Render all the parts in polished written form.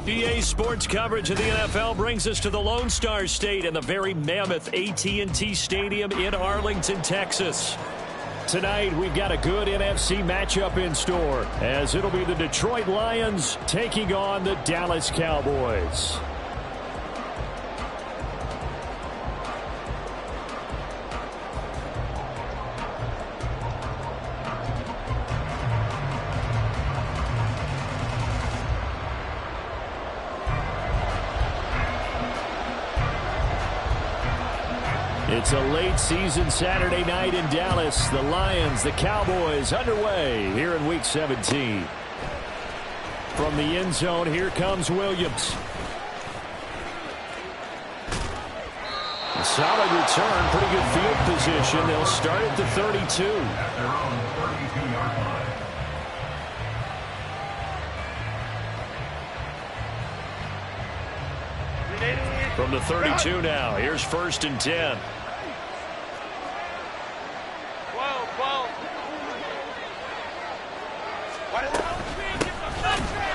EA Sports coverage of the NFL brings us to the Lone Star State and the very mammoth AT&T Stadium in Arlington, Texas. Tonight, we've got a good NFC matchup in store, as it'll be the Detroit Lions taking on the Dallas Cowboys. It's a late season Saturday night in Dallas. The Lions, the Cowboys underway here in Week 17. From the end zone, here comes Williams. A solid return, pretty good field position. They'll start at the 32. At their own 32-yard line. From the 32 now, here's 1st and 10.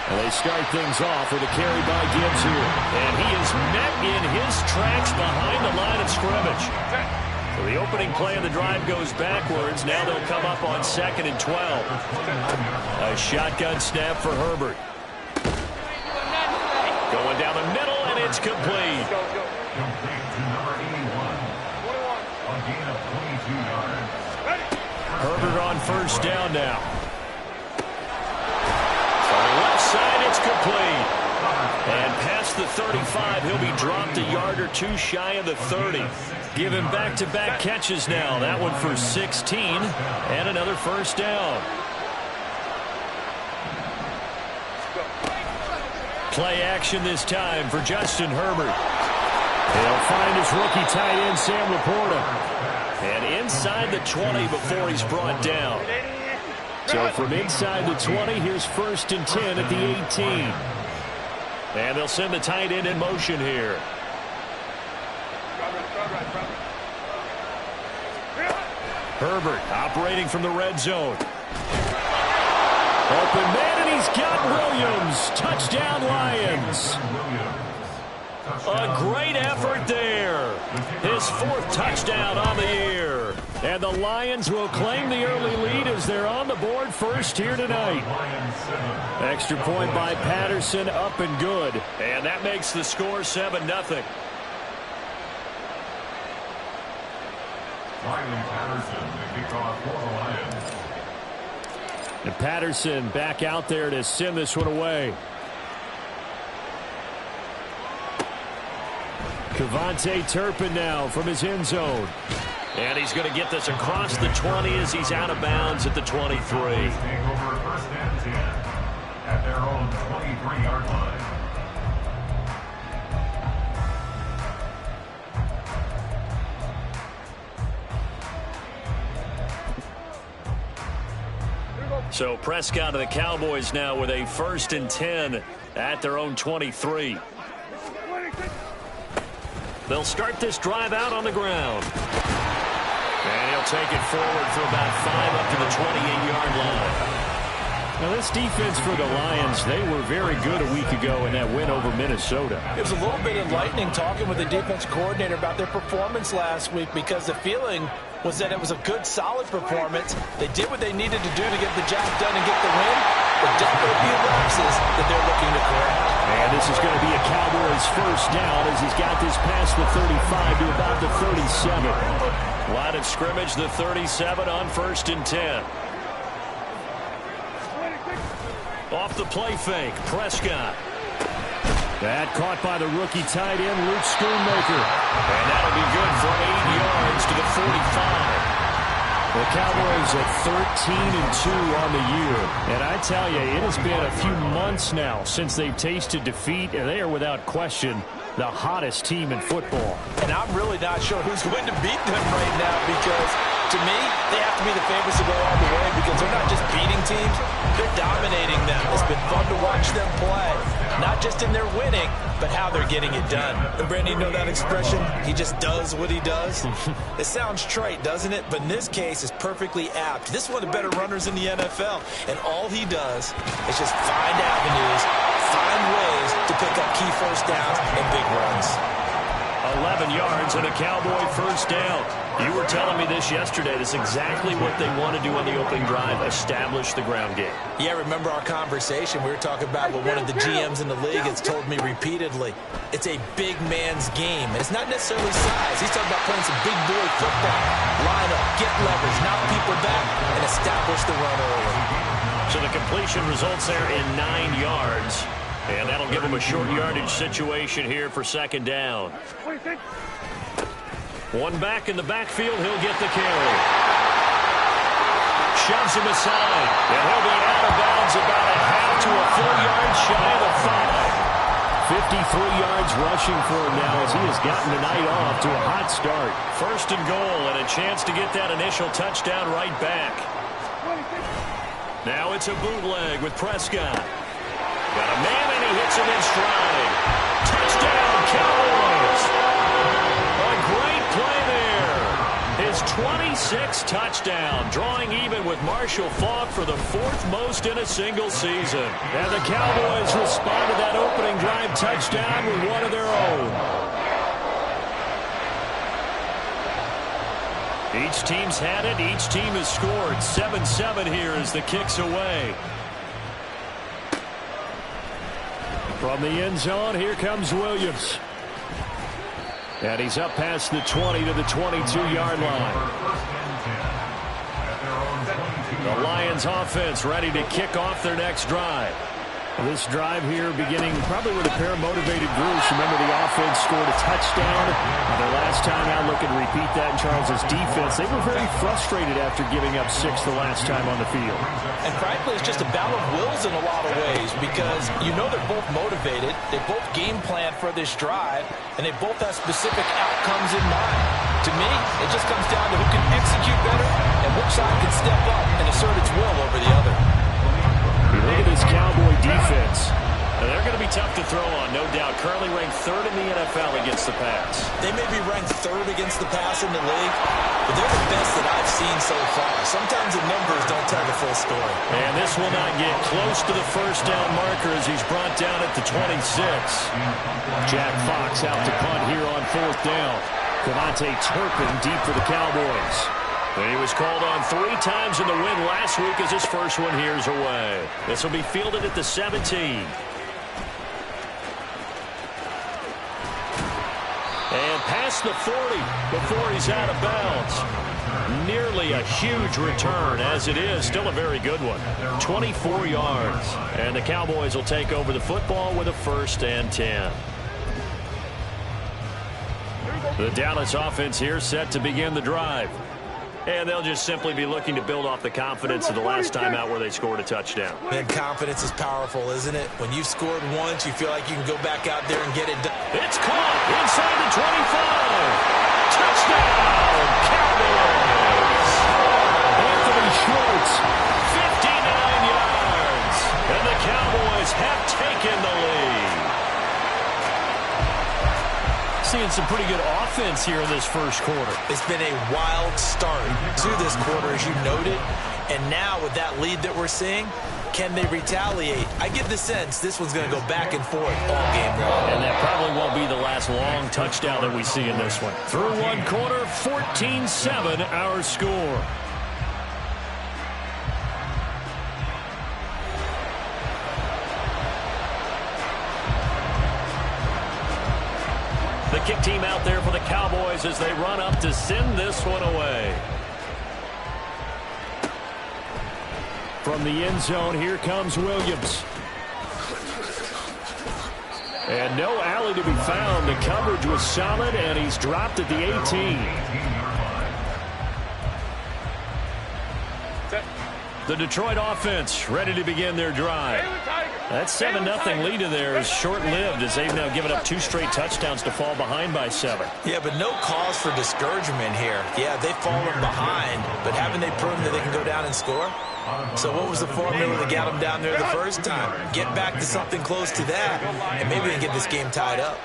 And they start things off with a carry by Gibbs here. And he is met in his tracks behind the line of scrimmage. So the opening play of the drive goes backwards. Now they'll come up on 2nd and 12. A shotgun snap for Herbert. Going down the middle, and it's complete. Complete to number 81. A gain of 22 yards. Herbert on 1st down now. Left side, it's complete. And past the 35, he'll be dropped a yard or two shy of the 30. Give him back-to-back catches now. That one for 16 and another 1st down. Play action this time for Justin Herbert. He'll find his rookie tight end, Sam Laporta. And inside the 20 before he's brought down. So from inside the 20, here's 1st and 10 at the 18. And they'll send the tight end in motion here. Herbert operating from the red zone. Open man, and he's got Williams. Touchdown, Lions. A great effort there. His 4th touchdown on the year. And the Lions will claim the early lead as they're on the board first here tonight. Extra point by Patterson, up and good. And that makes the score 7-0. Riley Patterson, the kickoff for the Lions. And Patterson back out there to send this one away. Kevontae Turpin now from his end zone. And he's going to get this across the 20 as he's out of bounds at the 23. Take over 1st and 10 at their own 23-yard line. So Prescott and the Cowboys now with a 1st and 10 at their own 23. They'll start this drive out on the ground. And he'll take it forward for about 5 up to the 28-yard line. Now this defense for the Lions, they were very good a week ago in that win over Minnesota. It was a little bit enlightening talking with the defense coordinator about their performance last week, because the feeling was that it was a good, solid performance. They did what they needed to do to get the job done and get the win, but definitely a few lapses that they're looking to correct. And this is going to be a Cowboys 1st down as he's got this past the 35 to about the 37. Line of scrimmage, the 37 on 1st and 10. Off the play fake, Prescott. That caught by the rookie tight end, Luke Schoonmaker. And that'll be good for 8 yards to the 45. The Cowboys at 13-2 on the year. And I tell you, it has been a few months now since they've tasted defeat, and they are without question the hottest team in football. And I'm really not sure who's going to beat them right now, because to me, they have to be the favorites to go all the way, because they're not just beating teams, they're dominating them. It's been fun to watch them play, not just in their winning, but how they're getting it done. And Brandon, you know that expression? He just does what he does. It sounds trite, doesn't it? But in this case, it's perfectly apt. This is one of the better runners in the NFL, and all he does is just find avenues, find ways to put key first downs and big runs. 11 yards and a Cowboy first down. You were telling me this yesterday. That's exactly what they want to do on the opening drive, establish the ground game. Yeah, remember our conversation? We were talking about what one of the GMs in the league has told me repeatedly. It's a big man's game. It's not necessarily size. He's talking about playing some big boy football. Line up, get leverage, knock people back, and establish the run early. So the completion results there in 9 yards. And that'll give him a short yardage situation here for second down. One back in the backfield, he'll get the carry. Shoves him aside, and he'll be out of bounds about a half to a full yard shy of the 5. 53 yards rushing for him now as he has gotten the night off to a hot start. First and goal and a chance to get that initial touchdown right back. Now it's a bootleg with Prescott. Got a man and he hits him in stride. Touchdown, Cowboys. A great play there. His 26th touchdown, drawing even with Marshall Faulk for the 4th most in a single season. And the Cowboys respond to that opening drive touchdown with one of their own. Each team's had it. Each team has scored. 7-7 here as the kick's away. From the end zone, here comes Williams. And he's up past the 20 to the 22-yard line. The Lions offense ready to kick off their next drive. This drive here beginning probably with a pair of motivated Bruce. Remember, the offense scored a touchdown. Their last time out, looking to repeat that in Charles' defense. They were very frustrated after giving up 6 the last time on the field. And frankly, it's just a battle of wills in a lot of ways because you know they're both motivated. They both game plan for this drive, and they both have specific outcomes in mind. To me, it just comes down to who can execute better and which side can step up and assert its will over the other. Look at this Cowboy defense. They're going to be tough to throw on, no doubt. Currently ranked 3rd in the NFL against the pass. They may be ranked 3rd against the pass in the league, but they're the best that I've seen so far. Sometimes the numbers don't tell the full story. And this will not get close to the first down marker as he's brought down at the 26. Jack Fox out to punt here on 4th down. Devontae Turpin deep for the Cowboys. And he was called on 3 times in the win last week as his first one here's away. This will be fielded at the 17. And past the 40 before he's out of bounds. Nearly a huge return as it is. Still a very good one. 24 yards. And the Cowboys will take over the football with a 1st and 10. The Dallas offense here set to begin the drive. And they'll just simply be looking to build off the confidence of the last time out where they scored a touchdown. And confidence is powerful, isn't it? When you've scored once, you feel like you can go back out there and get it done. It's caught inside the 25. Touchdown, Cowboys. Anthony Schwartz, 59 yards. And the Cowboys have taken the lead. Seeing some pretty good offense here in this first quarter. It's been a wild start to this quarter, as you noted. And now with that lead that we're seeing, can they retaliate? I get the sense this one's going to go back and forth all game long. And that probably won't be the last long touchdown that we see in this one. Through one quarter, 14-7 our score. The kick team out there for the Cowboys as they run up to send this one away. From the end zone, here comes Williams. And no alley to be found. The coverage was solid, and he's dropped at the 18. The Detroit offense ready to begin their drive. That 7-0 lead in there is short-lived as they've now given up 2 straight touchdowns to fall behind by 7. Yeah, but no cause for discouragement here. Yeah, they've fallen behind, but haven't they proven that they can go down and score? So what was the formula that got them down there the first time? Get back to something close to that, and maybe they can get this game tied up.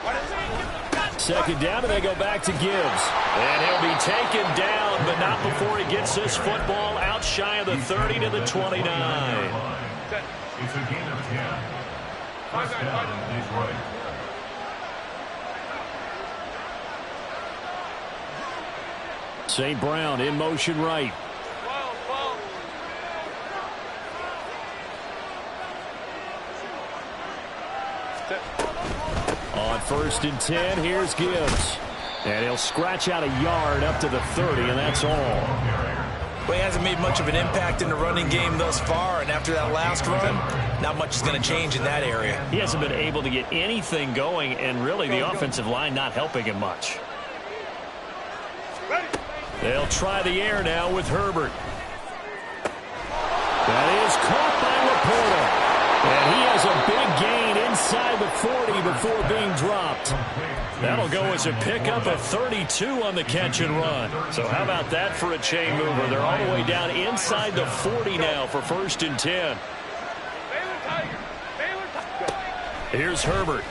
Second down, and they go back to Gibbs. And he'll be taken down, but not before he gets this football out shy of the 30 to the 29. It's a gain of 10. First down, Detroit. St. Brown in motion right. On 1st and 10, here's Gibbs. And he'll scratch out a yard up to the 30, and that's all. Well, he hasn't made much of an impact in the running game thus far, and after that last run, not much is going to change in that area. He hasn't been able to get anything going, and really the offensive line not helping him much. They'll try the air now with Herbert. That is caught by Laporta. And he has a big gain inside the 40 before being dropped. That'll go as a pickup of 32 on the catch and run. So how about that for a chain mover? They're all the way down inside the 40 now for 1st and 10. Here's Herbert.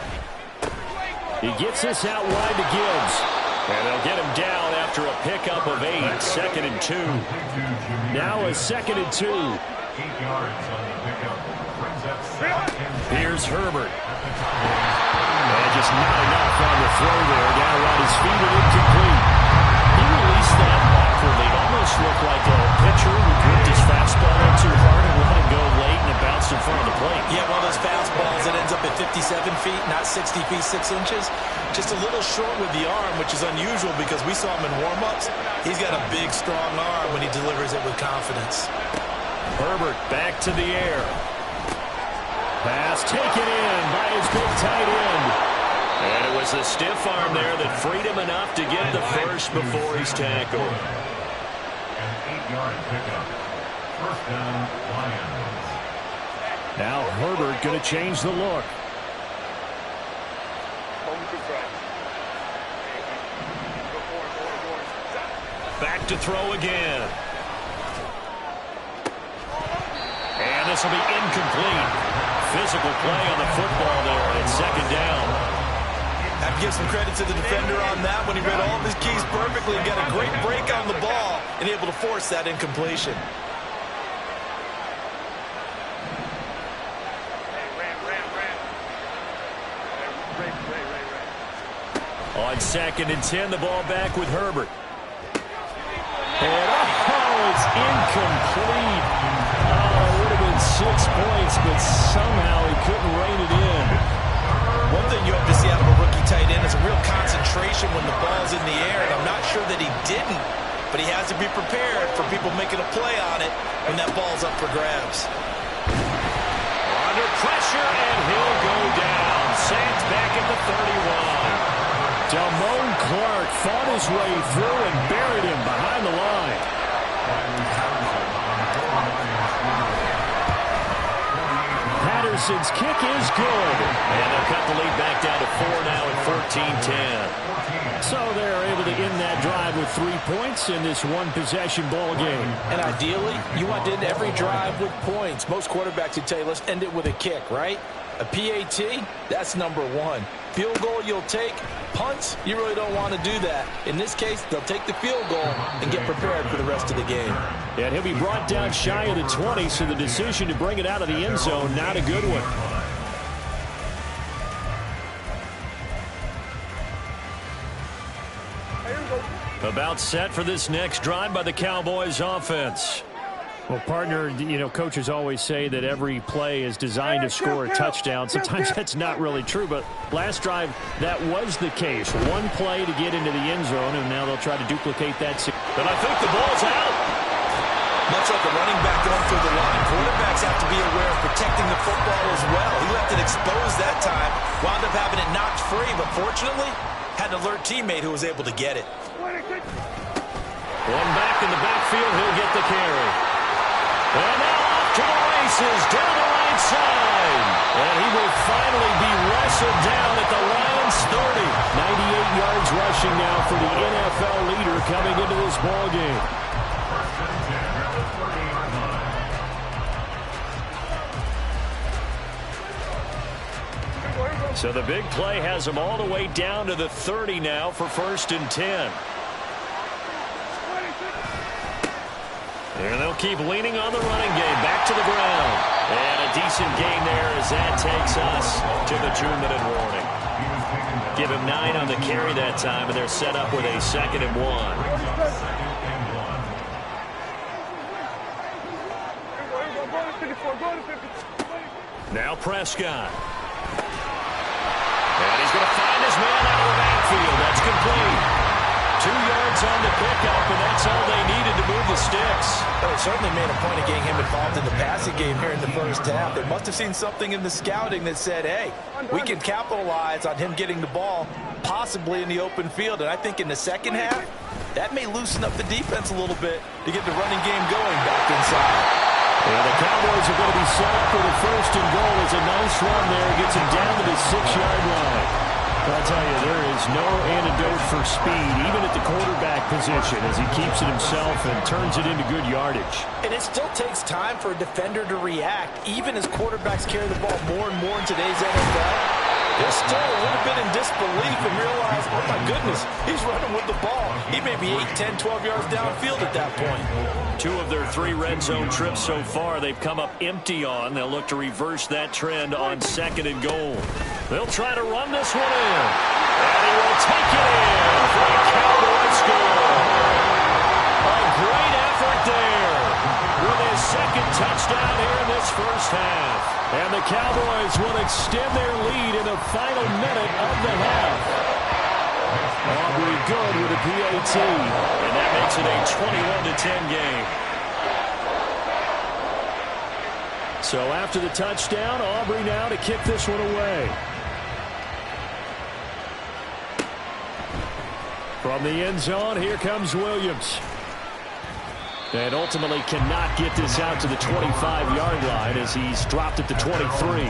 He gets this out wide to Gibbs. And they'll get him down after a pickup of 8. 2nd and 2. Now a 2nd and 2. 8 yards on the pickup. Here's Herbert. And just not enough on the throw there. Down around his feet and incomplete. He released that awkwardly. It almost looked like a pitcher who gripped his fastball in too hard and let it go late, and it bounced in front of the plate. Yeah, one of those fastballs that ends up at 57 feet, not 60 feet, 6 inches. Just a little short with the arm, which is unusual because we saw him in warm-ups. He's got a big, strong arm when he delivers it with confidence. Herbert back to the air. Pass taken in by his big tight end. And it was a stiff arm there that freed him enough to get the first before he's tackled. An 8-yard pickup. 1st down, Lions. Now Herbert going to change the look. Back to throw again. And this will be incomplete. Physical play on the football there at 2nd down. I have to give some credit to the defender on that when he read all of his keys perfectly and got a great break on the ball and able to force that incompletion. On 2nd and 10, the ball back with Herbert. And it's incomplete. It would have been 6 points, but somehow he couldn't rein it in. One thing you have to see out of a rookie tight end is a real concentration when the ball's in the air, and I'm not sure that he didn't, but he has to be prepared for people making a play on it when that ball's up for grabs. Under pressure, and he'll go down. Saints back at the 31. Damone Clark fought his way through and buried him behind the line. Patterson's kick is good. And they'll cut the lead back down to 4 now at 14-10. So they're able to end that drive with 3 points in this one-possession ball game. And ideally, you want to end every drive with points. Most quarterbacks would tell you, let's end it with a kick, right? A PAT, that's number 1. Field goal you'll take. Punts, you really don't want to do that. In this case, they'll take the field goal and get prepared for the rest of the game. And he'll be brought down shy of the 20, so the decision to bring it out of the end zone, not a good one. About set for this next drive by the Cowboys offense. Well, partner, you know, coaches always say that every play is designed to score a touchdown. Sometimes that's not really true, but last drive, that was the case. One play to get into the end zone, and now they'll try to duplicate that. But I think the ball's out. Much like a running back going through the line, quarterbacks have to be aware of protecting the football as well. He left it exposed that time, wound up having it knocked free, but fortunately, had an alert teammate who was able to get it. One back in the backfield, he'll get the carry. And now off to the races, down the right side. And he will finally be wrestled down at the Lions 30. 98 yards rushing now for the NFL leader coming into this ball game. So the big play has him all the way down to the 30 now for 1st and 10. And they'll keep leaning on the running game. Back to the ground. And a decent gain there as that takes us to the 2-minute warning. Give him 9 on the carry that time, and they're set up with a 2nd and 1. Now Prescott. And he's going to find his man out of the backfield. That's complete. 2 yards on the pickup, and that's all they needed to move the sticks. Well, it certainly made a point of getting him involved in the passing game here in the first half. They must have seen something in the scouting that said, hey, we can capitalize on him getting the ball, possibly in the open field. And I think in the second half, that may loosen up the defense a little bit to get the running game going back inside. Yeah, the Cowboys are going to be set up for the first and goal. It's a nice run there. Gets him down to the 6-yard line. I'll tell you, there is no antidote for speed, even at the quarterback position, as he keeps it himself and turns it into good yardage. And it still takes time for a defender to react, even as quarterbacks carry the ball more and more in today's NFL. They're still a little bit in disbelief and realize, oh my goodness, he's running with the ball. He may be 8, 10, 12 yards downfield at that point. 2 of their 3 red zone trips so far, they've come up empty on. They'll look to reverse that trend on 2nd and goal. They'll try to run this one in. And he will take it in for a Cowboy score. A great effort there with his 2nd touchdown here in this first half. And the Cowboys will extend their lead in the final minute of the half. Aubrey good with a PAT. And that makes it a 21-10 game. So after the touchdown, Aubrey now to kick this one away. From the end zone, here comes Williams. And ultimately cannot get this out to the 25-yard line as he's dropped at the 23.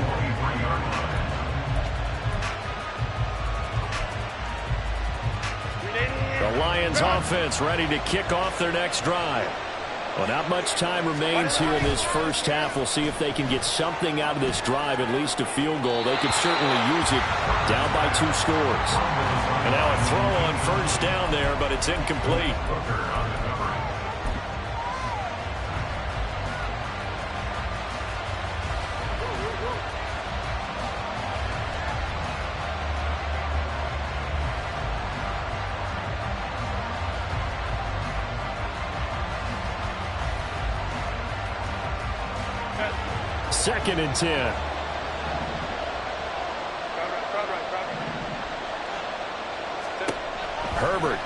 The Lions offense ready to kick off their next drive. Well, not much time remains here in this first half. We'll see if they can get something out of this drive, at least a field goal. They could certainly use it down by 2 scores. And now a throw on first down there, but it's incomplete. Second and 10. Herbert.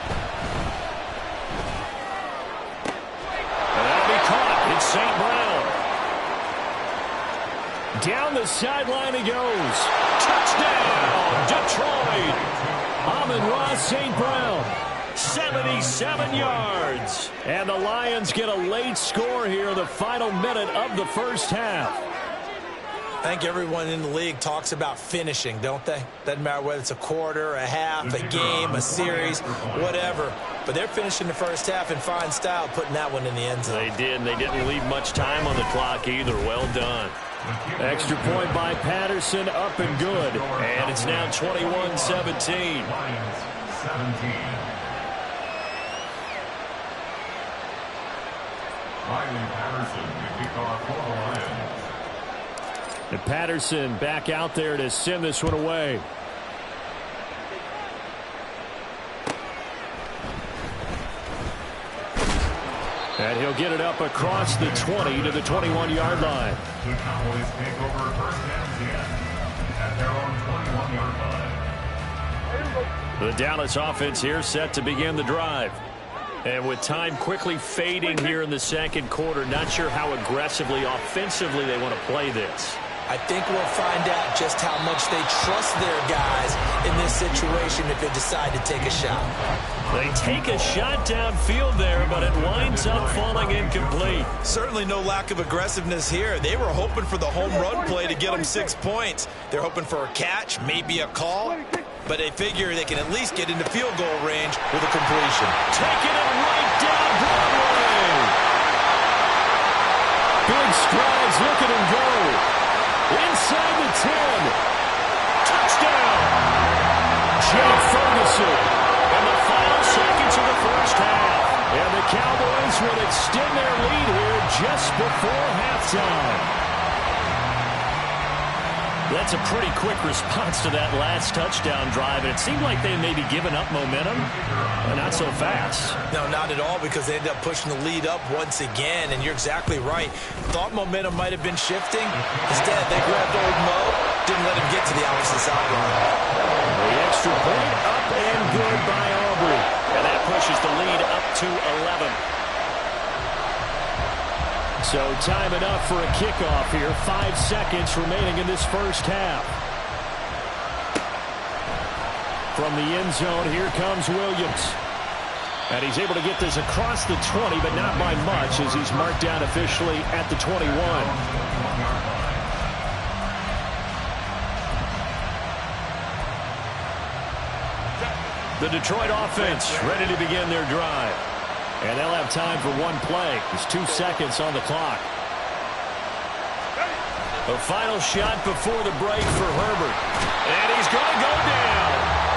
And that'll be caught. It's St. Brown. Down the sideline he goes. Touchdown, Detroit. Amon-Ra St. Brown. 77 yards. And the Lions get a late score here in the final minute of the first half. I think everyone in the league talks about finishing, don't they? Doesn't matter whether it's a quarter, a half, a game, a series, whatever. But they're finishing the first half in fine style, putting that one in the end zone. They did, and they didn't leave much time on the clock either. Well done. Extra point by Patterson, up and good. And it's now 21-17. And Patterson back out there to send this one away. And he'll get it up across the 20 to the 21-yard line. The Cowboys take over first and 10 at their own 21-yard line. The Dallas offense here set to begin the drive. And with time quickly fading here in the second quarter, not sure how aggressively, offensively they want to play this. I think we'll find out just how much they trust their guys in this situation if they decide to take a shot. They take a shot downfield there, but it winds up falling incomplete. Certainly no lack of aggressiveness here. They were hoping for the home run play to get them 6 points. They're hoping for a catch, maybe a call, but they figure they can at least get into field goal range with a completion. Taking it right down Broadway. Big strides, look at him go. Inside the 10. Touchdown. Jake Ferguson. In the final seconds of the first half. And the Cowboys will extend their lead here just before halftime. That's a pretty quick response to that last touchdown drive. And it seemed like they may be giving up momentum, but not so fast. No, not at all, because they ended up pushing the lead up once again. And you're exactly right. Thought momentum might have been shifting. Instead, they grabbed old Mo, didn't let him get to the opposite sideline. The extra point up and good by Aubrey. And that pushes the lead up to 11. So time enough for a kickoff here. 5 seconds remaining in this first half. From the end zone, here comes Williams. And he's able to get this across the 20, but not by much, as he's marked down officially at the 21. The Detroit offense ready to begin their drive. And they'll have time for one play. There's 2 seconds on the clock. A final shot before the break for Herbert. And he's going to go down.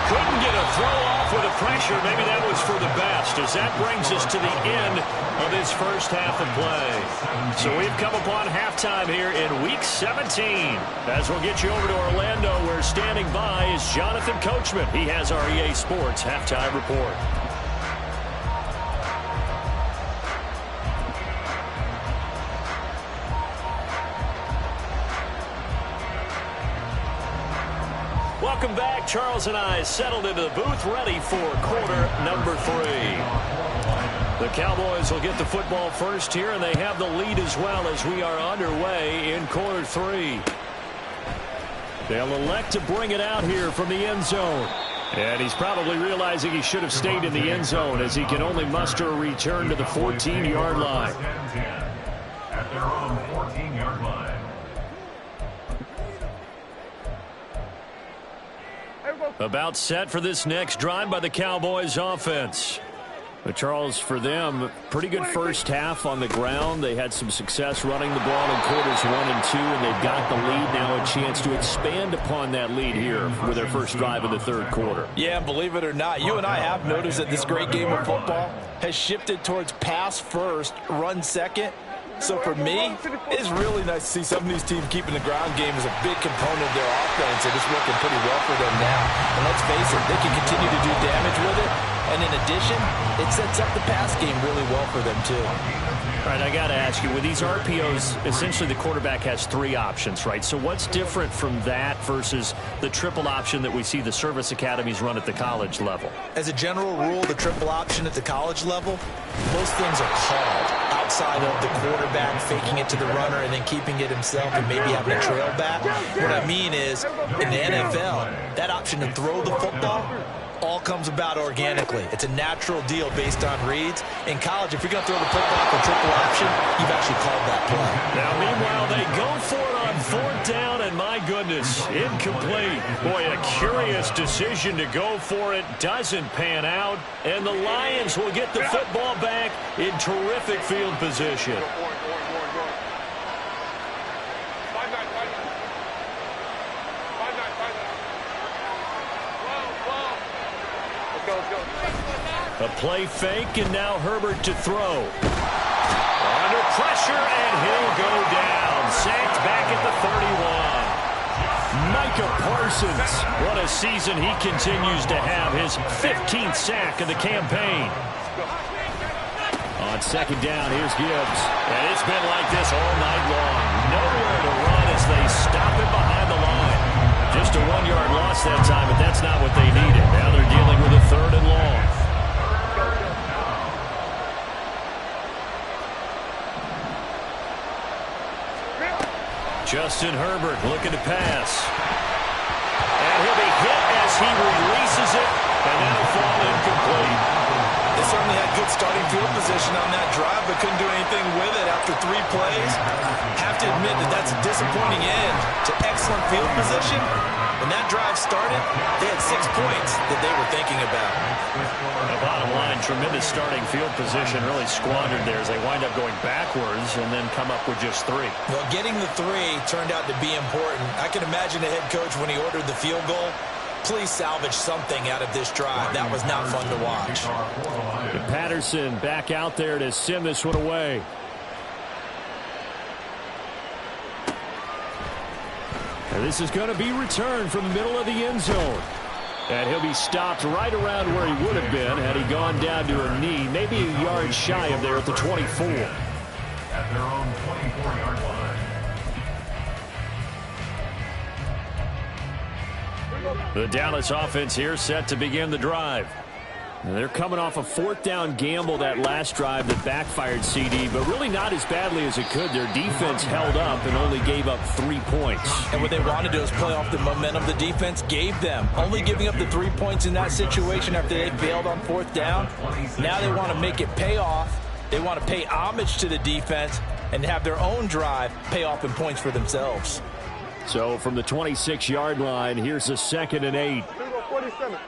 Couldn't get a throw off with the pressure. Maybe that was for the best, as that brings us to the end of this first half of play. So we've come upon halftime here in Week 17. As we'll get you over to Orlando, where standing by is Jonathan Coachman. He has our EA Sports Halftime Report. Welcome back. Charles and I settled into the booth, ready for quarter number 3. The Cowboys will get the football first here, and they have the lead as well as we are underway in quarter 3. They'll elect to bring it out here from the end zone. And he's probably realizing he should have stayed in the end zone, as he can only muster a return to the 14-yard line. At their own 14-yard line. About set for this next drive by the Cowboys offense. But Charles, for them, pretty good first half on the ground. They had some success running the ball in quarters 1 and 2, and they've got the lead now, a chance to expand upon that lead here with their first drive in the third quarter. Yeah, believe it or not, you and I have noticed that this great game of football has shifted towards pass first, run second. So for me, it's really nice to see some of these teams keeping the ground game as a big component of their offense, and it's working pretty well for them now. And let's face it, they can continue to do damage with it. And in addition, it sets up the pass game really well for them, too. All right, I got to ask you, with these RPOs, essentially the quarterback has 3 options, right? So what's different from that versus the triple option that we see the service academies run at the college level? As a general rule, the triple option at the college level, most things are called outside of the quarterback faking it to the runner and then keeping it himself and maybe having a trail back. What I mean is, in the NFL, that option to throw the football all comes about organically. It's a natural deal based on reads. In college, if you're going to throw the football for triple option, you've actually called that play. Now, meanwhile, they go for it on 4th down, and my goodness, incomplete. Boy, a curious decision to go for it. Doesn't pan out, and the Lions will get the football back in terrific field position. A play fake, and now Herbert to throw. Under pressure, and he'll go down. Sacked back at the 31. Micah Parsons. What a season he continues to have. His 15th sack of the campaign. On 2nd down, here's Gibbs. And it's been like this all night long. Nowhere to run as they stop it behind the line. Just a 1-yard loss that time, but that's not what they needed. Now they're dealing with a 3rd and long. Justin Herbert looking to pass. And he'll be hit as he releases it, and that'll fall incomplete. They certainly had good starting field position on that drive, but couldn't do anything with it after 3 plays. Have to admit that that's a disappointing end to excellent field position. When that drive started, they had 6 points that they were thinking about. The bottom line, tremendous starting field position, really squandered there as they wind up going backwards and then come up with just 3. Well, getting the 3 turned out to be important. I can imagine the head coach when he ordered the field goal, please salvage something out of this drive. That was not fun to watch. Patterson back out there to send this one away. This is going to be returned from the middle of the end zone. And he'll be stopped right around where he would have been had he gone down to a knee, maybe a yard shy of there at the 24. At their own 24-yard line. The Dallas offense here set to begin the drive. And they're coming off a fourth down gamble that last drive that backfired CD, but really not as badly as it could. Their defense held up and only gave up 3 points. And what they want to do is play off the momentum the defense gave them. Only giving up the 3 points in that situation after they failed on fourth down. Now they want to make it pay off. They want to pay homage to the defense and have their own drive pay off in points for themselves. So from the 26-yard line, here's a 2nd and 8. 47.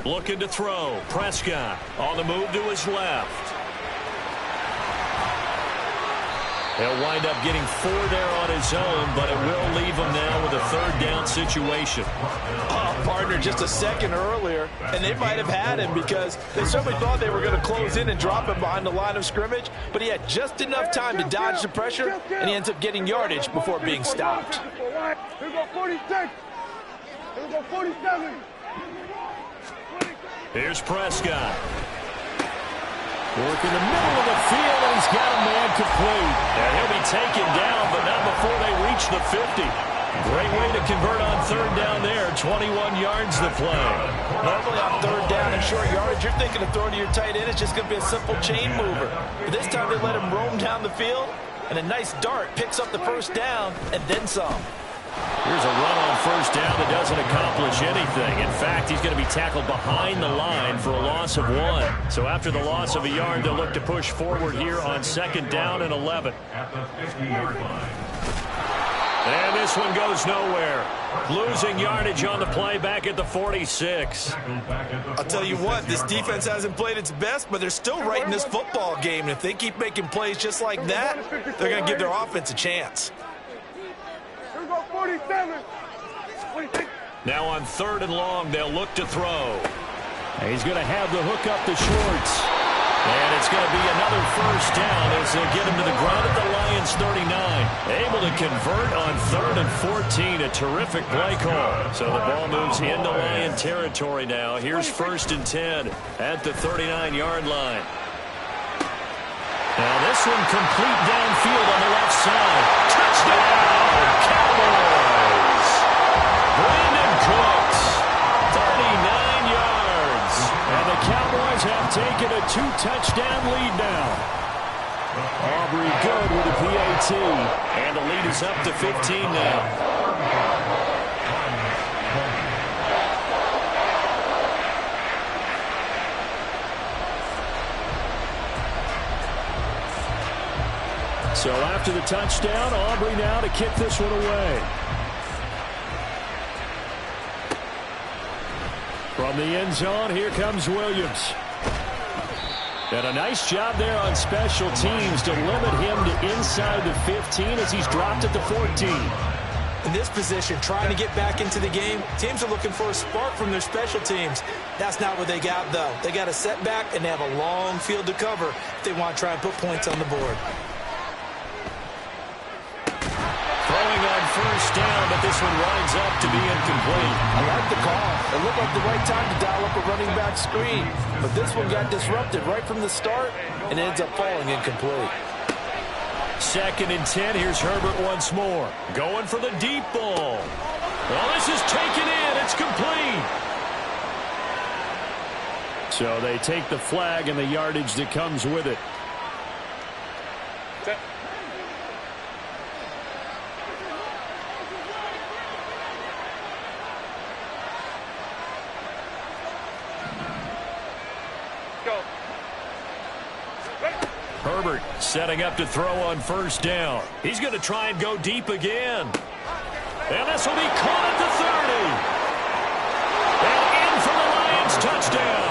Looking to throw. Prescott on the move to his left. He'll wind up getting 4 there on his own, but it will leave him now with a 3rd down situation. Oh, partner, just a second earlier, and they might have had him because they certainly thought they were going to close in and drop him behind the line of scrimmage, but he had just enough time to dodge the pressure, and he ends up getting yardage before being stopped. Here we go 46. Here we go 47. Here's Prescott. Work in the middle of the field, and he's got a man complete. And he'll be taken down, but not before they reach the 50. Great way to convert on 3rd down there. 21 yards to play. Normally on 3rd down and short yardage, you're thinking of throwing to your tight end. It's just going to be a simple chain mover. But this time they let him roam down the field, and a nice dart picks up the 1st down and then some. Here's a run on 1st down that doesn't accomplish anything. In fact, he's going to be tackled behind the line for a loss of 1. So after the loss of a yard, they'll look to push forward here on 2nd down and 11. At the 50-yard line. And this one goes nowhere. Losing yardage on the play back at the 46. I'll tell you what, this defense hasn't played its best, but they're still right in this football game. And if they keep making plays just like that, they're going to give their offense a chance. Here we go 47. 46. Now on 3rd and long, they'll look to throw. And he's going to have the hook up the shorts. And it's going to be another 1st down as they'll get him to the ground at the Lions 39. Able to convert on 3rd and 14. A terrific play call. So the ball moves into Lion territory now. Here's 1st and 10 at the 39-yard line. Now this one complete downfield on the left side. Touchdown, Cowboys! Brandon Cooks, 39 yards. And the Cowboys have taken a 2-touchdown lead now. Aubrey good with a PAT. And the lead is up to 15 now. So after the touchdown, Aubrey now to kick this one away. From the end zone, here comes Williams. And a nice job there on special teams to limit him to inside the 15 as he's dropped at the 14. In this position, trying to get back into the game, teams are looking for a spark from their special teams. That's not what they got, though. They got a setback, and they have a long field to cover if they want to try and put points on the board. Throwing on 1st down, but this one winds up to be incomplete. I like the call. It looked like the right time to dial up a running back screen. But this one got disrupted right from the start and ends up falling incomplete. 2nd and 10. Here's Herbert once more. Going for the deep ball. Well, this is taken in. It's complete. So they take the flag and the yardage that comes with it. Herbert setting up to throw on 1st down. He's going to try and go deep again. And this will be caught at the 30. And in for the Lions touchdown.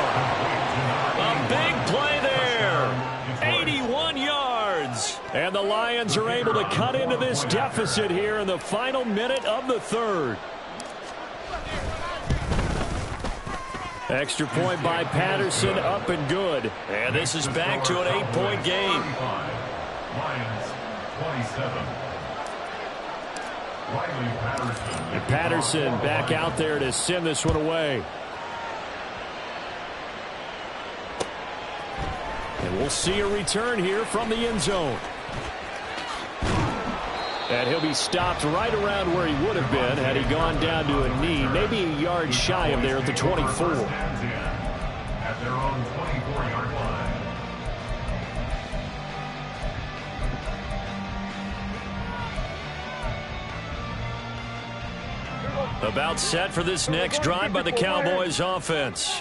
A big play there. 81 yards. And the Lions are able to cut into this deficit here in the final minute of the 3rd. Extra point by Patterson, up and good. And this is back to an 8-point game. And Patterson back out there to send this one away. And we'll see a return here from the end zone. And he'll be stopped right around where he would have been had he gone down to a knee, maybe a yard shy of there at the 24. At their own 24-yard line. About set for this next drive by the Cowboys offense.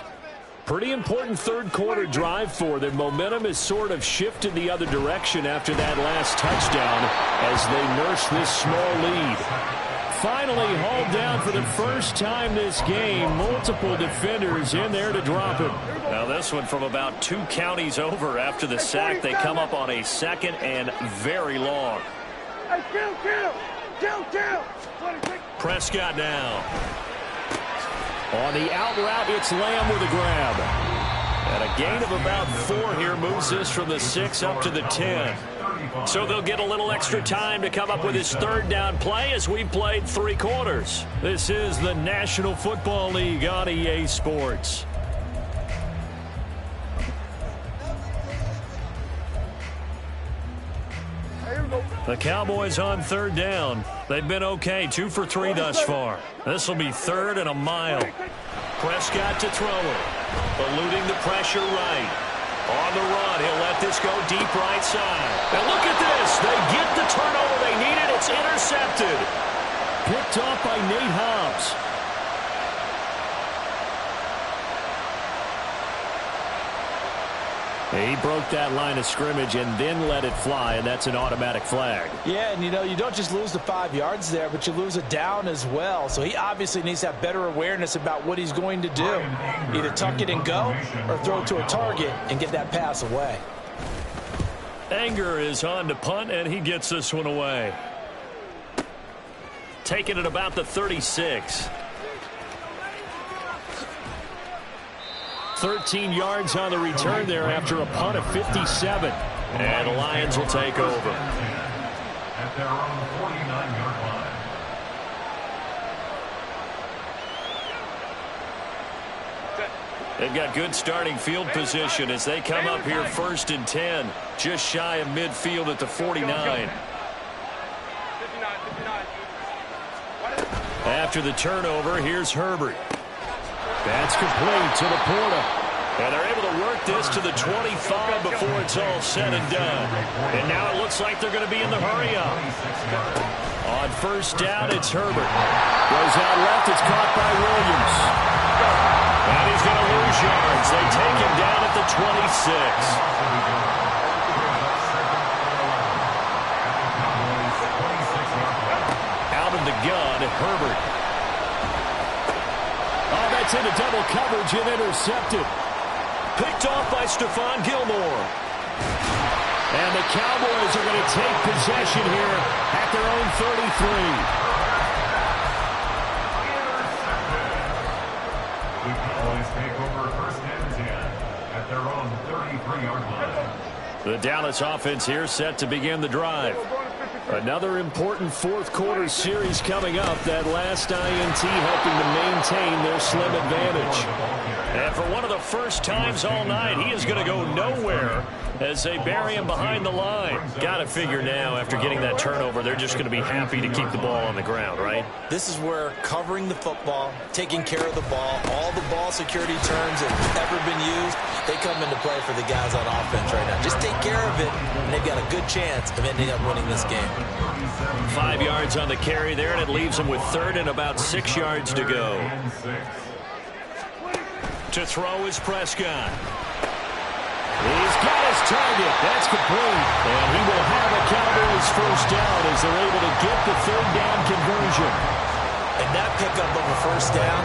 Pretty important third quarter drive for them. Momentum has sort of shifted the other direction after that last touchdown as they nurse this small lead. Finally hauled down for the first time this game. Multiple defenders in there to drop him. Now this one from about 2 counties over after the sack. They come up on a second and very long. Prescott now. On the out route, it's Lamb with a grab. And a gain of about 4 here moves this from the 6 up to the 10. So they'll get a little extra time to come up with his third down play as we've played 3 quarters. This is the National Football League on EA Sports. The Cowboys on third down. They've been okay, 2 for 3 thus far. This will be 3rd and a mile. Prescott to throw it. Eluding the pressure right. On the run, he'll let this go deep right side. And look at this. They get the turnover they needed. It's intercepted. Picked off by Nate Hobbs. He broke that line of scrimmage and then let it fly, and that's an automatic flag. Yeah, and you don't just lose the 5 yards there, but you lose a down as well. So he obviously needs to have better awareness about what he's going to do. Either tuck it and go or throw it to a target and get that pass away. Anger is on to punt, and he gets this one away. Taking it about the 36. 13 yards on the return there after a punt of 57. And the Lions will take over. At their own 49-yard line. They've got good starting field position as they come up here 1st and 10. Just shy of midfield at the 49. After the turnover, here's Herbert. That's complete to Laporta. And they're able to work this to the 25 before it's all said and done. And now it looks like they're going to be in the hurry-up. On 1st down, it's Herbert. Goes out left. It's caught by Williams. And he's going to lose yards. They take him down at the 26. Out of the gun, Herbert. Oh, that's into double coverage and intercepted. Picked off by Stephon Gilmore. And the Cowboys are going to take possession here at their own 33. The Cowboys take over 1st and 10 at their own 33-yard line. The Dallas offense here set to begin the drive. Another important 4th quarter series coming up. That last INT helping to maintain their slim advantage. And for one of the first times all night, he is going to go nowhere as they bury him behind the line. Got to figure now, after getting that turnover, they're just going to be happy to keep the ball on the ground, right? This is where covering the football, taking care of the ball, all the ball security terms that have ever been used, they come into play for the guys on offense right now. Just take care of it, and they've got a good chance of ending up winning this game. 5 yards on the carry there, and it leaves them with 3rd and about 6 yards to go. To throw is Prescott. He's got his target. That's complete. And he will have a Cowboys 1st down as they're able to get the 3rd down conversion. And that pickup of a 1st down,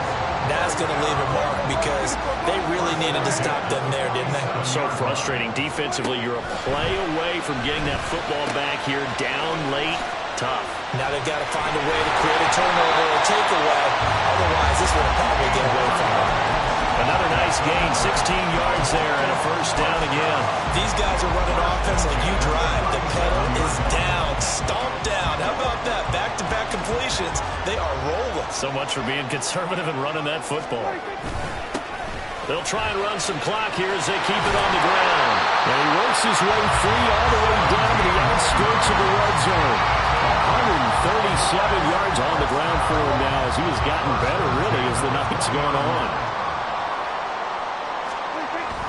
that's going to leave a mark because they really needed to stop them there, didn't they? So frustrating. Defensively, you're a play away from getting that football back here down late. Tough. Now they've got to find a way to create a turnover or a takeaway. Otherwise, this will probably get away from them. Another nice Nice gain, 16 yards there and a first down again. These guys are running offense like you drive. The pedal is down, stomped down. How about that? Back-to-back completions. They are rolling. So much for being conservative and running that football. They'll try and run some clock here as they keep it on the ground. And he works his way free all the way down to the outskirts of the red zone. 137 yards on the ground for him now as he has gotten better, really, as the night's gone on.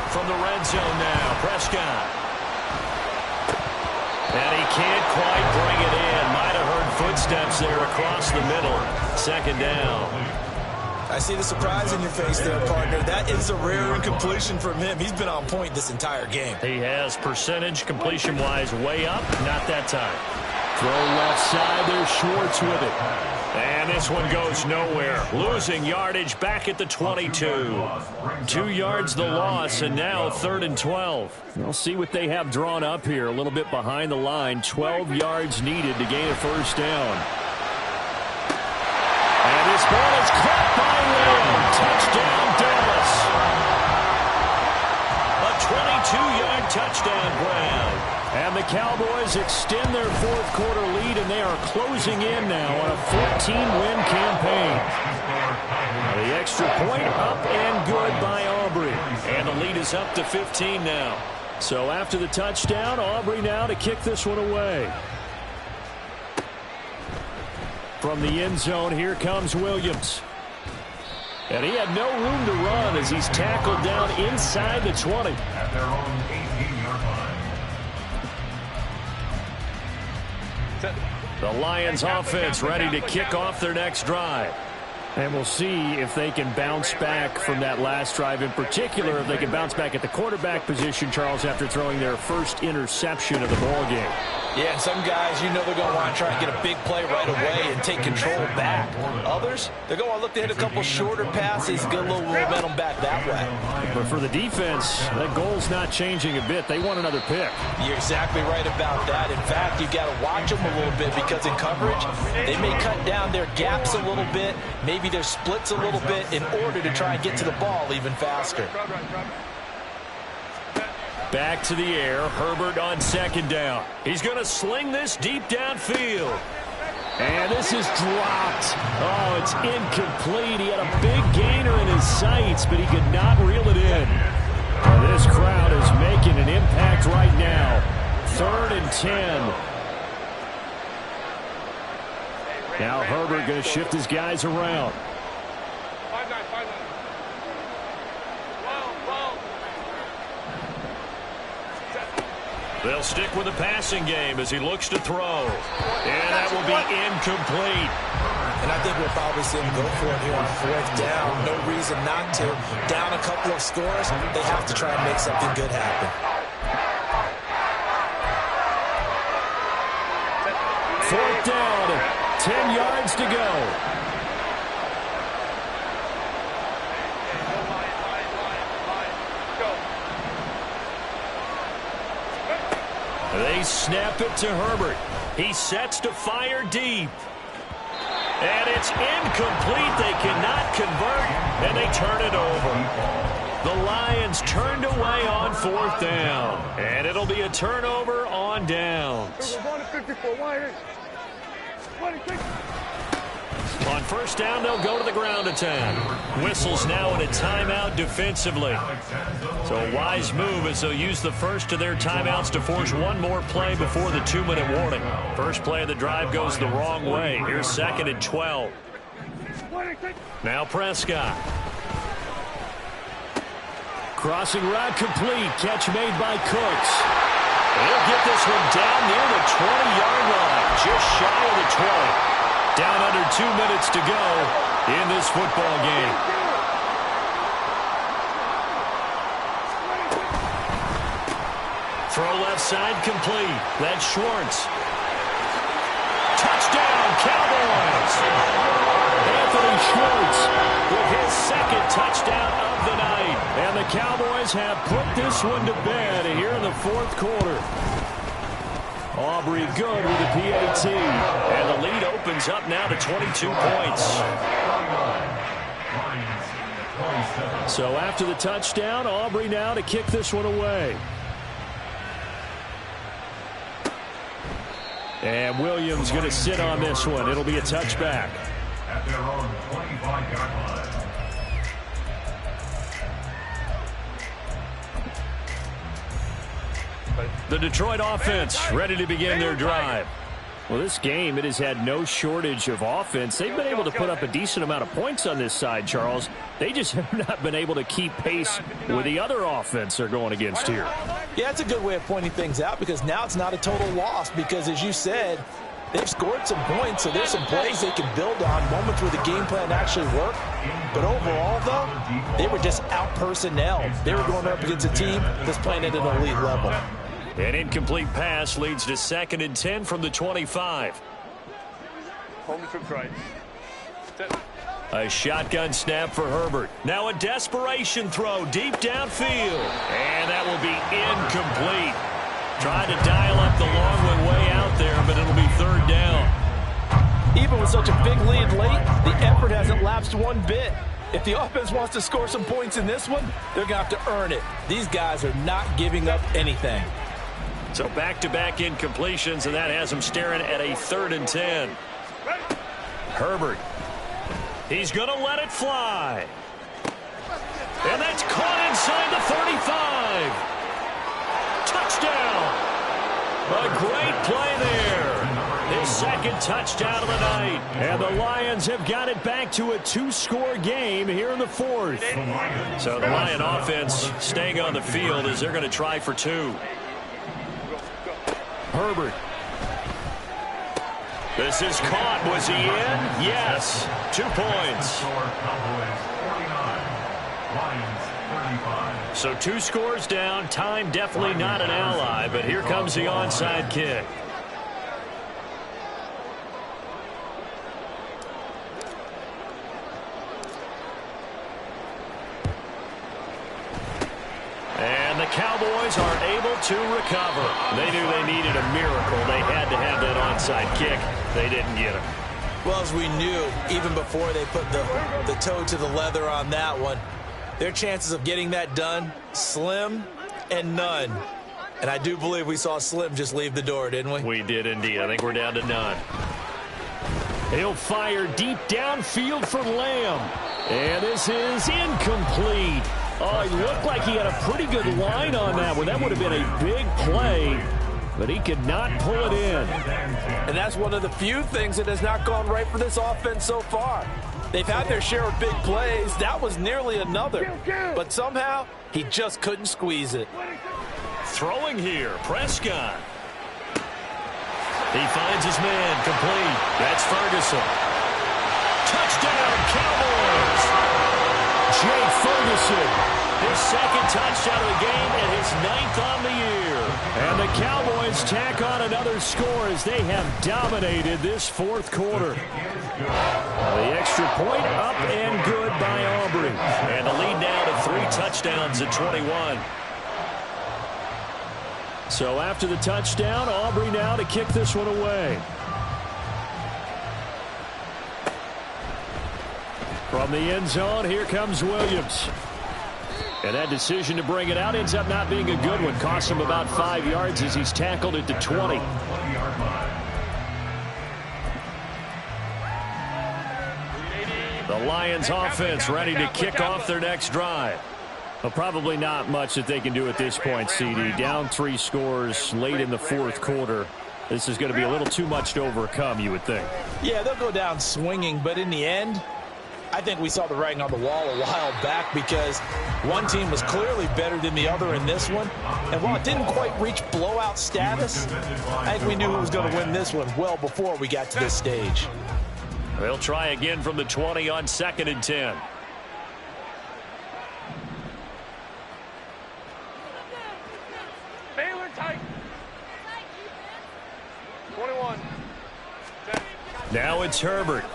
From the red zone now, Prescott. And he can't quite bring it in. Might have heard footsteps there across the middle. Second down. I see the surprise in your face there, partner. That is a rare incompletion from him. He's been on point this entire game. He has percentage completion-wise way up. Not that time. Throw left side. There's Schwartz with it. And this one goes nowhere. Losing yardage back at the 22. 2 yards the loss, and now 3rd and 12. We'll see what they have drawn up here. A little bit behind the line. 12 yards needed to gain a first down. And this ball is caught by Lamb. Touchdown, Dallas. A 22-yard touchdown grab. And the Cowboys extend their fourth quarter lead, and they are closing in now on a 14-win campaign. The extra point up and good by Aubrey. And the lead is up to 15 now. So after the touchdown, Aubrey now to kick this one away. From the end zone, here comes Williams. And he had no room to run as he's tackled down inside the 20. At their own 18-yard line. The Lions offense ready to kick off their next drive. And we'll see if they can bounce back from that last drive. In particular, if they can bounce back at the quarterback position, Charles, after throwing their first interception of the ballgame. Yeah, and some guys, you know they're going to want to try and get a big play right away and take control back. Others, they're going to look to hit a couple shorter passes, get a little momentum back that way. But for the defense, that goal's not changing a bit. They want another pick. You're exactly right about that. In fact, you've got to watch them a little bit because in coverage, they may cut down their gaps a little bit, maybe their splits a little bit in order to try and get to the ball even faster. Back to the air. Herbert on second down. He's going to sling this deep downfield. And this is dropped. Oh, it's incomplete. He had a big gainer in his sights, but he could not reel it in. And this crowd is making an impact right now. 3rd and 10. Now Herbert going to shift his guys around. They'll stick with the passing game as he looks to throw. And that will be incomplete. And I think we'll probably see him go for it here on 4th down. No reason not to. Down a couple of scores, they have to try and make something good happen. 4th down, 10 yards to go. They snap it to Herbert. He sets to fire deep. And it's incomplete. They cannot convert, and they turn it over. The Lions turned away on 4th down. And it'll be a turnover on downs. On 1st down, they'll go to the ground attack. Whistles now in a timeout defensively. So a wise move as they'll use the first of their timeouts to force one more play before the 2-minute warning. First play of the drive goes the wrong way. Here's 2nd and 12. Now Prescott. Crossing route complete. Catch made by Cooks. He'll get this one down near the 20-yard line. Just shy of the 20. Down under 2 minutes to go in this football game. Throw left side complete. That's Schwartz. Touchdown, Cowboys! Anthony Schwartz with his 2nd touchdown of the night. And the Cowboys have put this one to bed here in the 4th quarter. Aubrey good with the PAT. And the lead opens up now to 22 points. So after the touchdown, Aubrey now to kick this one away. And Williams going to sit on this one. It'll be a touchback. At their own 25-yard line. The Detroit offense ready to begin their drive. Well, this game, it has had no shortage of offense. They've been able to put up a decent amount of points on this side, Charles. They just have not been able to keep pace with the other offense they're going against here. Yeah, that's a good way of pointing things out because now it's not a total loss because, as you said, they've scored some points, so there's some plays they can build on, moments where the game plan actually worked. But overall, though, they were just out-personnel. They were going up against a team that's playing at an elite level. An incomplete pass leads to 2nd and 10 from the 25. Hold me for Christ. A shotgun snap for Herbert. Now a desperation throw deep downfield. And that will be incomplete. Tried to dial up the long one way out there, but it'll be 3rd down. Even with such a big lead late, the effort hasn't lapsed one bit. If the offense wants to score some points in this one, they're going to have to earn it. These guys are not giving up anything. So back-to-back incompletions, and that has them staring at a 3rd and 10. Herbert. He's going to let it fly. And that's caught inside the 35. Touchdown. A great play there. His 2nd touchdown of the night. And the Lions have got it back to a 2-score game here in the 4th. So the Lion offense staying on the field as they're going to try for 2. Herbert. This is caught. Was he in? Yes. 2 points. So 2 scores down. Time definitely not an ally, but here comes the onside kick. And the Cowboys are able to recover. They knew they needed a miracle. They had to have that onside kick. They didn't get it. Well, as we knew, even before they put the toe to the leather on that one, their chances of getting that done, slim and none. And I do believe we saw Slim just leave the door, didn't we? We did indeed. I think we're down to none. He'll fire deep downfield for Lamb. And this is incomplete. Oh, he looked like he had a pretty good line on that one. That would have been a big play, but he could not pull it in. And that's one of the few things that has not gone right for this offense so far. They've had their share of big plays. That was nearly another. But somehow, he just couldn't squeeze it. Throwing here, Prescott. He finds his man, complete. That's Ferguson. Touchdown, Cowboys! Jake Ferguson, his 2nd touchdown of the game and his 9th on the year. And the Cowboys tack on another score as they have dominated this 4th quarter. The extra point up and good by Aubrey. And the lead now to 3 touchdowns at 21. So after the touchdown, Aubrey now to kick this one away. From the end zone, here comes Williams. And that decision to bring it out ends up not being a good one. Costs him about 5 yards as he's tackled it to 20. The Lions offense ready to kick off their next drive. Well, probably not much that they can do at this point, CD. Down 3 scores late in the 4th quarter. This is going to be a little too much to overcome, you would think. Yeah, they'll go down swinging, but in the end, I think we saw the writing on the wall a while back because one team was clearly better than the other in this one. And while it didn't quite reach blowout status, I think we knew who was going to win this one well before we got to this stage. They'll try again from the 20 on 2nd and 10. Baylor tight. 21. Now it's Herbert.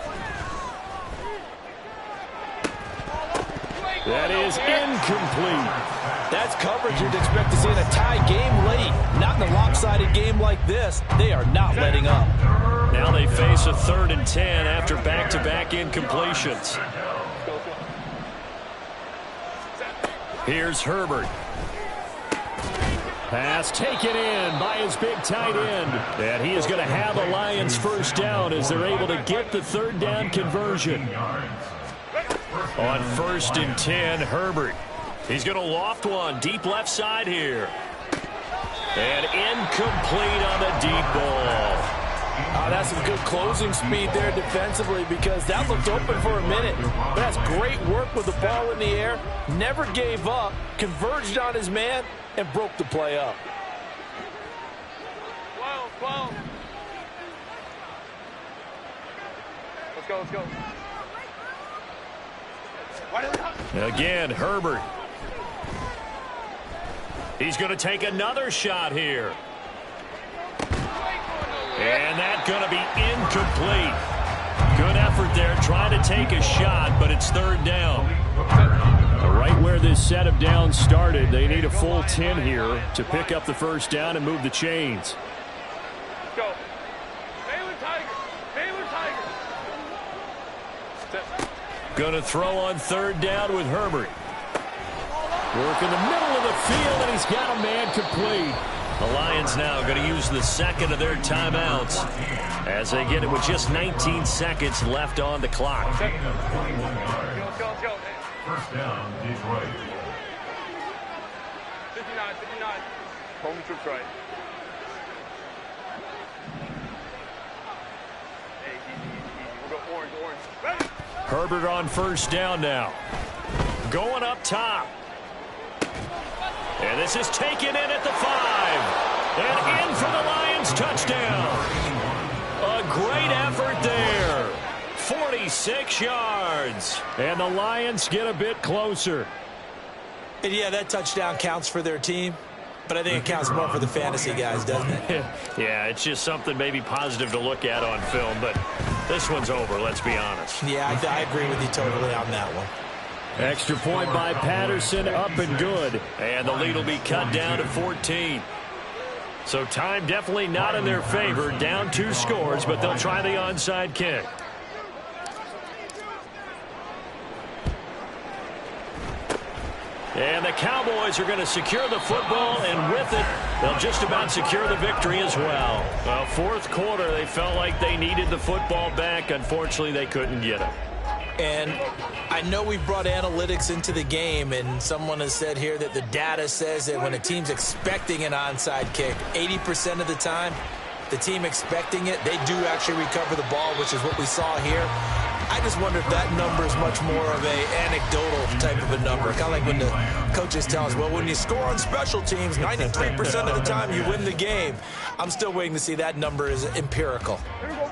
That is incomplete. That's coverage you'd expect to see in a tie game late. Not in a lopsided game like this. They are not letting up. Now they face a 3rd and 10 after back-to-back incompletions. Here's Herbert. Pass taken in by his big tight end. And he is going to have a Lions first down as they're able to get the third down conversion. On 1st and 10, Herbert. He's going to loft one deep left side here. And incomplete on the deep ball. That's some good closing speed there defensively because that looked open for a minute. But that's great work with the ball in the air. Never gave up, converged on his man, and broke the play up. 12. Let's go. Again, Herbert. He's going to take another shot here. And that's going to be incomplete. Good effort there trying to take a shot, but it's third down. Right where this set of downs started, they need a full 10 here to pick up the first down and move the chains. Let's go. Baylor Tiger. Going to throw on third down with Herbert. Work in the middle of the field, and he's got a man complete. The Lions now going to use the second of their timeouts as they get it with just 19 seconds left on the clock. Let's go. First down, Detroit. 59. Home trips right. Hey, easy. We'll go orange. Ready? Herbert on first down now. Going up top. And this is taken in at the 5. And in for the Lions touchdown. A great effort there. 46 yards. And the Lions get a bit closer. And yeah, that touchdown counts for their team. But I think it counts more for the fantasy guys, doesn't it? Yeah, it's just something maybe positive to look at on film. But this one's over, let's be honest. Yeah, I agree with you totally on that one. Extra point by Patterson, up and good. And the lead will be cut down to 14. So time definitely not in their favor. Down 2 scores, but they'll try the onside kick. And the Cowboys are going to secure the football, and with it, they'll just about secure the victory as well. Well, fourth quarter, they felt like they needed the football back. Unfortunately, they couldn't get it. And I know we've brought analytics into the game, and someone has said here that the data says that when a team's expecting an onside kick, 80% of the time, the team expecting it, they do actually recover the ball, which is what we saw here. I just wonder if that number is much more of a anecdotal type of a number. Kind of like when the coaches tell us, well, when you score on special teams, 93% of the time you win the game. I'm still waiting to see that number is empirical. Here we go.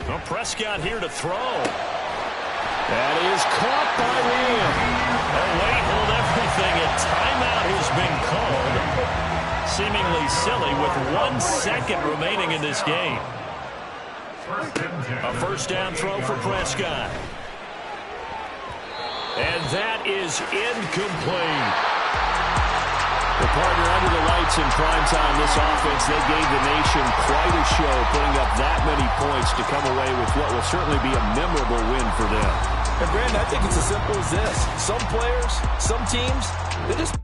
Well, Prescott here to throw. That is caught by Liam. And wait, hold everything. A timeout has been called. Seemingly silly with 1 second remaining in this game. A first down throw for Prescott. And that is incomplete. The partner under the lights in prime time, this offense, they gave the nation quite a show, putting up that many points to come away with what will certainly be a memorable win for them. And Brandon, I think it's as simple as this. Some players, some teams, they just